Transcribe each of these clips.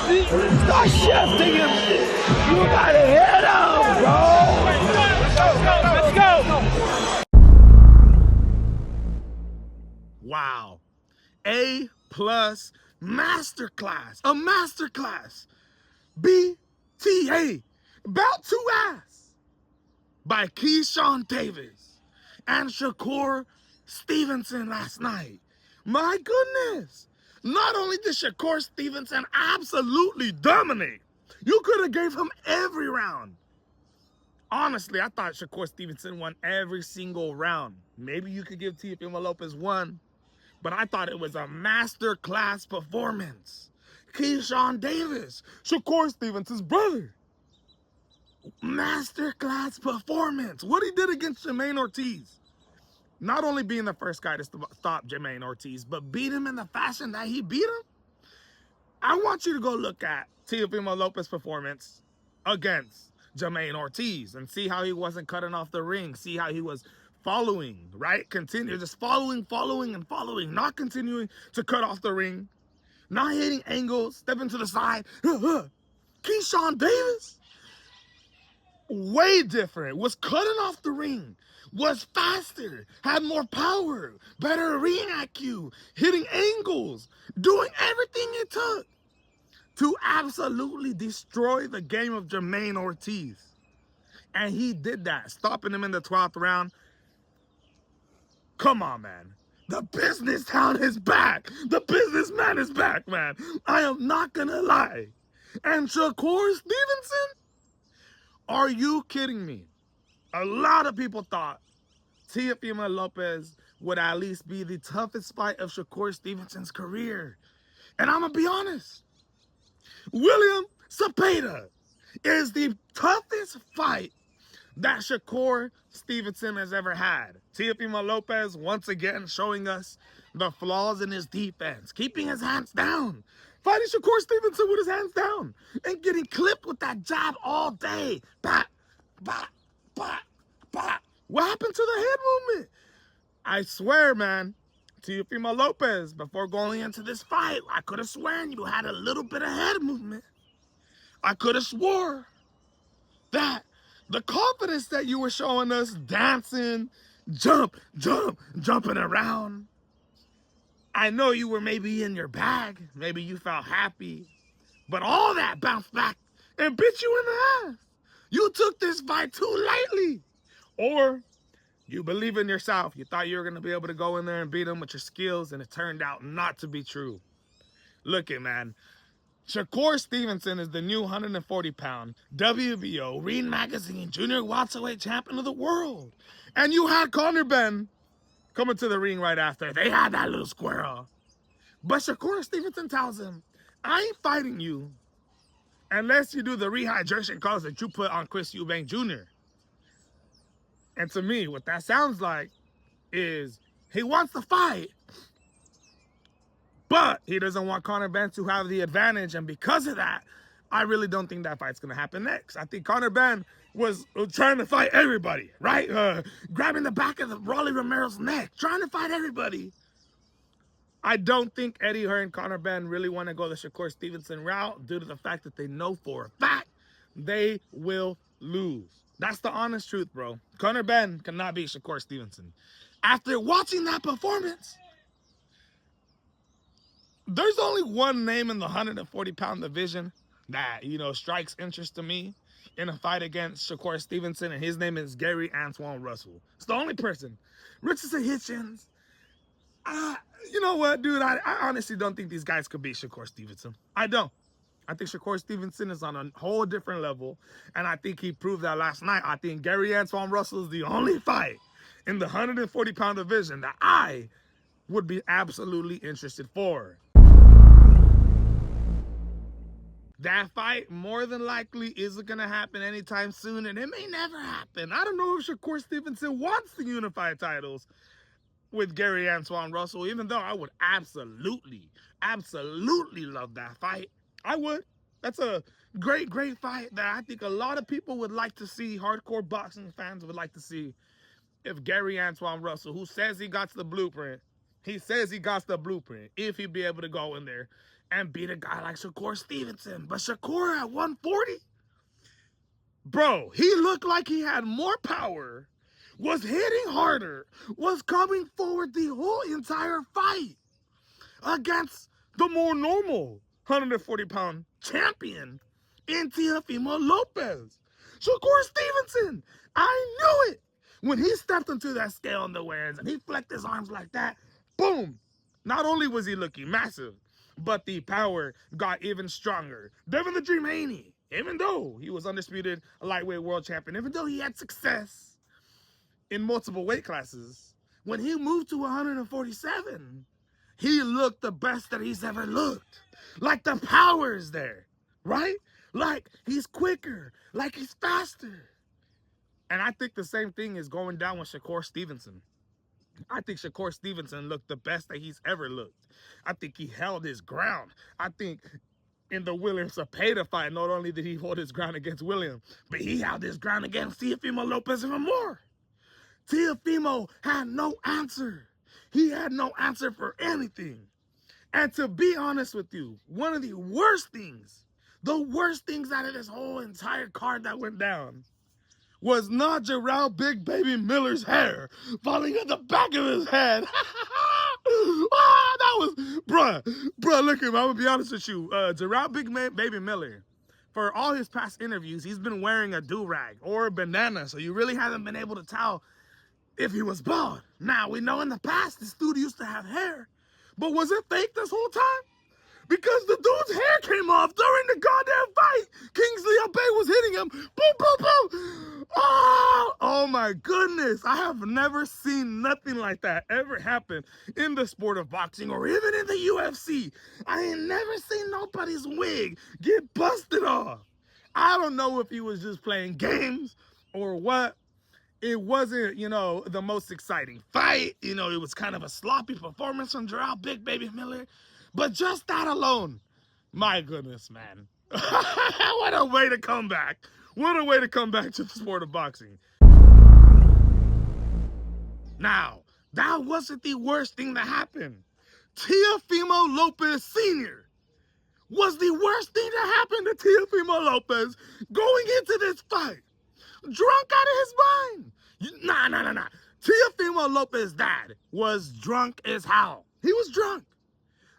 Start shifting him. You gotta hit him, bro. Let's go. Wow. A+ masterclass. A masterclass. BTA. About to ass. By Keyshawn Davis and Shakur Stevenson last night. My goodness. Not only did Shakur Stevenson absolutely dominate, you could have gave him every round. Honestly, I thought Shakur Stevenson won every single round. Maybe you could give Teofimo Lopez one, but I thought it was a masterclass performance. Keyshawn Davis, Shakur Stevenson's brother. Masterclass performance. What he did against Jermaine Ortiz. Not only being the first guy to stop Jermaine Ortiz, but beat him in the fashion that he beat him. I want you to go look at Teofimo Lopez's performance against Jermaine Ortiz and see how he wasn't cutting off the ring. See how he was following, right? Continue, just following, and following. Not continuing to cut off the ring. Not hitting angles, stepping to the side. Keyshawn Davis, way different. Was cutting off the ring. Was faster, had more power, better ring IQ, hitting angles, doing everything it took to absolutely destroy the game of Jermaine Ortiz. And he did that, stopping him in the 12th round. Come on, man. The business town is back. The businessman is back, man. I am not gonna lie. And Shakur Stevenson? Are you kidding me? A lot of people thought Teofimo Lopez would at least be the toughest fight of Shakur Stevenson's career. And I'm going to be honest. William Zepeda is the toughest fight that Shakur Stevenson has ever had. Teofimo Lopez, once again, showing us the flaws in his defense. Keeping his hands down. Fighting Shakur Stevenson with his hands down. And getting clipped with that jab all day. Bat, bat, bat, bat. What happened to the head movement? I swear, man, Teofimo Lopez, before going into this fight, I could have sworn you had a little bit of head movement. I could have swore that the confidence that you were showing us, dancing, jumping around. I know you were maybe in your bag. Maybe you felt happy. But all that bounced back and bit you in the ass. You took this fight too lightly. Or you believe in yourself. You thought you were going to be able to go in there and beat him with your skills, and it turned out not to be true. Look it, man. Shakur Stevenson is the new 140-pound WBO Ring Magazine Junior Welterweight Champion of the world. And you had Conor Ben coming to the ring right after. They had that little squirrel. But Shakur Stevenson tells him, I ain't fighting you unless you do the rehydration calls that you put on Chris Eubank Jr. And to me, what that sounds like is he wants to fight, but he doesn't want Conor Ben to have the advantage. And because of that, I really don't think that fight's going to happen next. I think Conor Ben was trying to fight everybody, right? Grabbing the back of the Rolly Romero's neck, trying to fight everybody. I don't think Eddie Hearn and Conor Ben really want to go the Shakur Stevenson route due to the fact that they know for a fact they will lose. That's the honest truth, bro. Conor Ben cannot beat Shakur Stevenson. After watching that performance, there's only one name in the 140-pound division that, strikes interest to me in a fight against Shakur Stevenson, and his name is Gary Antoine Russell. It's the only person. Richardson Hitchens. You know what, dude? I honestly don't think these guys could beat Shakur Stevenson. I don't. I think Shakur Stevenson is on a whole different level, and I think he proved that last night. I think Gary Antoine Russell is the only fight in the 140-pound division that I would be absolutely interested for. That fight more than likely isn't going to happen anytime soon, and it may never happen. I don't know if Shakur Stevenson wants the unified titles with Gary Antoine Russell, even though I would absolutely love that fight. I would. That's a great fight that I think a lot of people would like to see. Hardcore boxing fans would like to see if Gary Antoine Russell, who says he got the blueprint, if he'd be able to go in there and beat a guy like Shakur Stevenson. But Shakur at 140, bro, he looked like he had more power, was hitting harder, was coming forward the whole entire fight against the more normal 140-pound champion in Teofimo Lopez. Shakur Stevenson, I knew it. When he stepped into that scale in the weigh-ins and he flicked his arms like that, boom. Not only was he looking massive, but the power got even stronger. Devin the Dream Haney, even though he was undisputed lightweight world champion, even though he had success in multiple weight classes, when he moved to 147, he looked the best that he's ever looked. Like the power is there, right? Like he's quicker, like he's faster. And I think the same thing is going down with Shakur Stevenson. I think Shakur Stevenson looked the best that he's ever looked. I think he held his ground. I think in the William Cepeda fight, not only did he hold his ground against William, but he held his ground against Teofimo Lopez even more. Teofimo had no answer. He had no answer for anything. And to be honest with you, one of the worst things out of this whole entire card that went down was not Gerald Big Baby Miller's hair falling at the back of his head. That was, bruh, look at him. I'm gonna be honest with you. Gerald Big Baby Miller, for all his past interviews, he's been wearing a do-rag or a bandana, so you really haven't been able to tell if he was bald. Now, we know in the past this dude used to have hair, but was it fake this whole time? Because the dude's hair came off during the goddamn fight. Kingsley Abe was hitting him. Boom, boom, boom. Oh my goodness. I have never seen nothing like that ever happen in the sport of boxing or even in the UFC. I ain't never seen nobody's wig get busted off. I don't know if he was just playing games or what. It wasn't, the most exciting fight. It was kind of a sloppy performance from Gerald Big Baby Miller. But just that alone, my goodness, man. What a way to come back. What a way to come back to the sport of boxing. Now, that wasn't the worst thing that happened. Teofimo Lopez Sr. was the worst thing that happened to Teofimo Lopez going into this fight. Drunk out of his mind. Nah. Teofimo Lopez's dad was drunk as hell. He was drunk.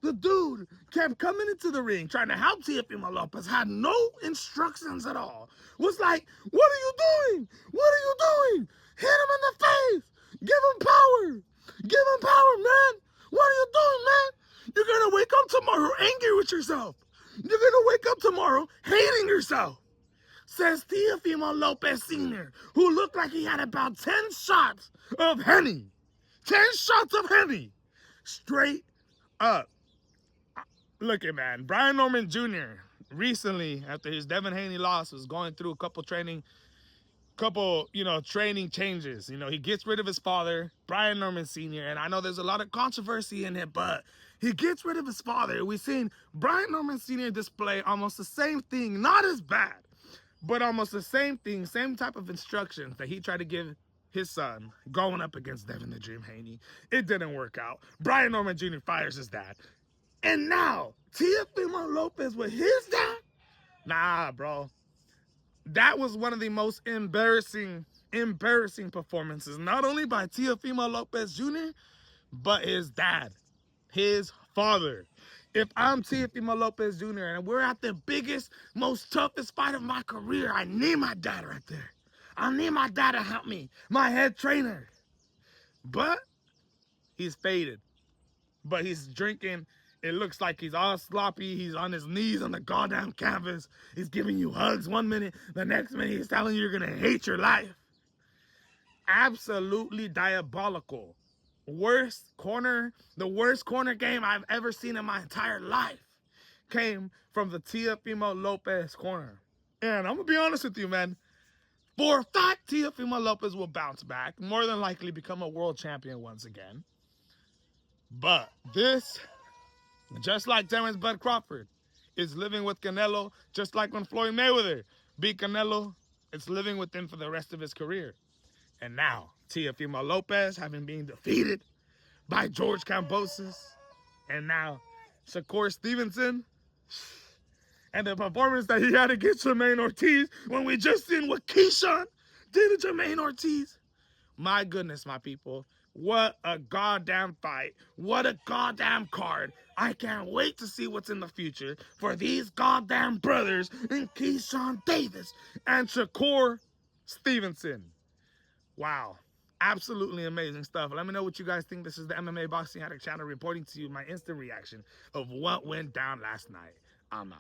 The dude kept coming into the ring trying to help Teofimo Lopez, had no instructions at all. Was like, what are you doing? What are you doing? Hit him in the face. Give him power. Give him power, man. What are you doing, man? You're going to wake up tomorrow angry with yourself. You're going to wake up tomorrow hating yourself. Says Teofimo Lopez Sr., who looked like he had about 10 shots of Henny. 10 shots of Henny. Straight up. Look at, man, Brian Norman Jr. recently, after his Devin Haney loss, was going through a couple training changes. He gets rid of his father, Brian Norman Sr., and I know there's a lot of controversy in it, but he gets rid of his father. We've seen Brian Norman Sr. display almost the same thing, not as bad, but almost the same thing, same type of instructions that he tried to give his son going up against Devin the Dream Haney. It didn't work out. Brian Norman Jr. fires his dad. And now, Teofimo Lopez with his dad? Nah, bro. That was one of the most embarrassing performances, not only by Teofimo Lopez Jr., but his dad, his father. If I'm Teofimo Lopez Jr. and we're at the biggest, most toughest fight of my career, I need my dad right there. I need my dad to help me, my head trainer. But he's faded. But he's drinking. It looks like he's all sloppy. He's on his knees on the goddamn canvas. He's giving you hugs one minute. The next minute, he's telling you you're going to hate your life. Absolutely diabolical. The worst corner game I've ever seen in my entire life came from the Teofimo Lopez corner. And I'm going to be honest with you, man. For a fact, Teofimo Lopez will bounce back. More than likely become a world champion once again. But this, just like Terrence Bud Crawford, is living with Canelo, just like when Floyd Mayweather beat Canelo, it's living with him for the rest of his career. And now, Teofimo Lopez having been defeated by George Kambosos, and now Shakur Stevenson, and the performance that he had against Jermaine Ortiz when we just seen what Keyshawn did to Jermaine Ortiz. My goodness, my people. What a goddamn fight. What a goddamn card. I can't wait to see what's in the future for these goddamn brothers in Keyshawn Davis and Shakur Stevenson. Wow. Absolutely amazing stuff. Let me know what you guys think. This is the MMA Boxing Addict channel reporting to you my instant reaction of what went down last night. I'm out.